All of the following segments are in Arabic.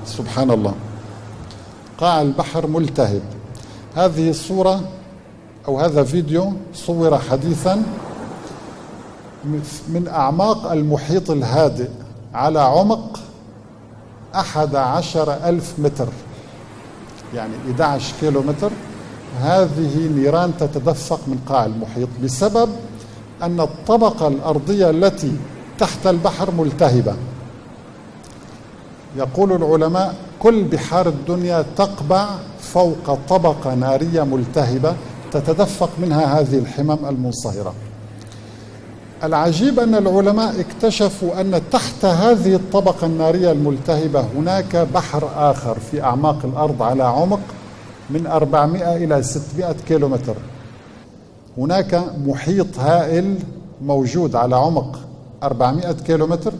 سبحان الله، قاع البحر ملتهب. هذه الصورة أو هذا فيديو صور حديثا من أعماق المحيط الهادئ على عمق 11,000 متر، يعني 11 كيلو متر. هذه نيران تتدفق من قاع المحيط بسبب أن الطبقة الأرضية التي تحت البحر ملتهبة. يقول العلماء كل بحار الدنيا تقبع فوق طبقة نارية ملتهبة تتدفق منها هذه الحمم المنصهرة. العجيب أن العلماء اكتشفوا أن تحت هذه الطبقة النارية الملتهبة هناك بحر آخر في أعماق الأرض على عمق من 400 إلى 600 كيلومتر. هناك محيط هائل موجود على عمق 400 كيلومتر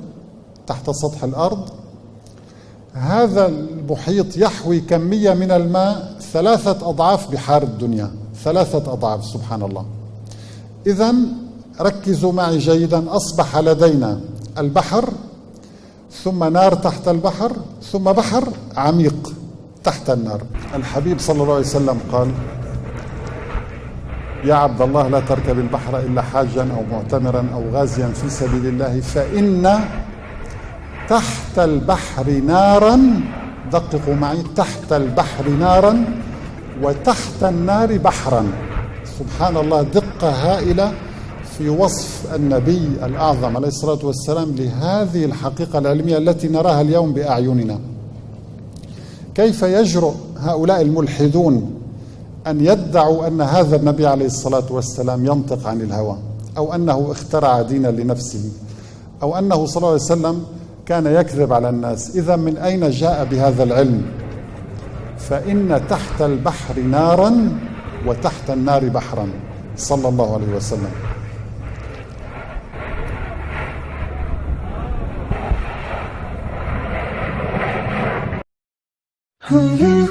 تحت سطح الأرض. هذا المحيط يحوي كمية من الماء 3 أضعاف بحار الدنيا، 3 أضعاف. سبحان الله. إذن ركزوا معي جيدا، أصبح لدينا البحر، ثم نار تحت البحر، ثم بحر عميق تحت النار. الحبيب صلى الله عليه وسلم قال: يا عبد الله لا تركب البحر إلا حاجا أو معتمرا أو غازيا في سبيل الله، فإن تحت البحر نارا، دققوا معي، تحت البحر نارا وتحت النار بحرا. سبحان الله، دقة هائلة في وصف النبي الأعظم عليه الصلاة والسلام لهذه الحقيقة العلمية التي نراها اليوم بأعيننا. كيف يجرؤ هؤلاء الملحدون أن يدعوا أن هذا النبي عليه الصلاة والسلام ينطق عن الهوى، أو أنه اخترع دينا لنفسه، أو أنه صلى الله عليه وسلم كان يكذب على الناس؟ إذا من أين جاء بهذا العلم؟ فإن تحت البحر نارا وتحت النار بحرا، صلى الله عليه وسلم. Mm-hmm.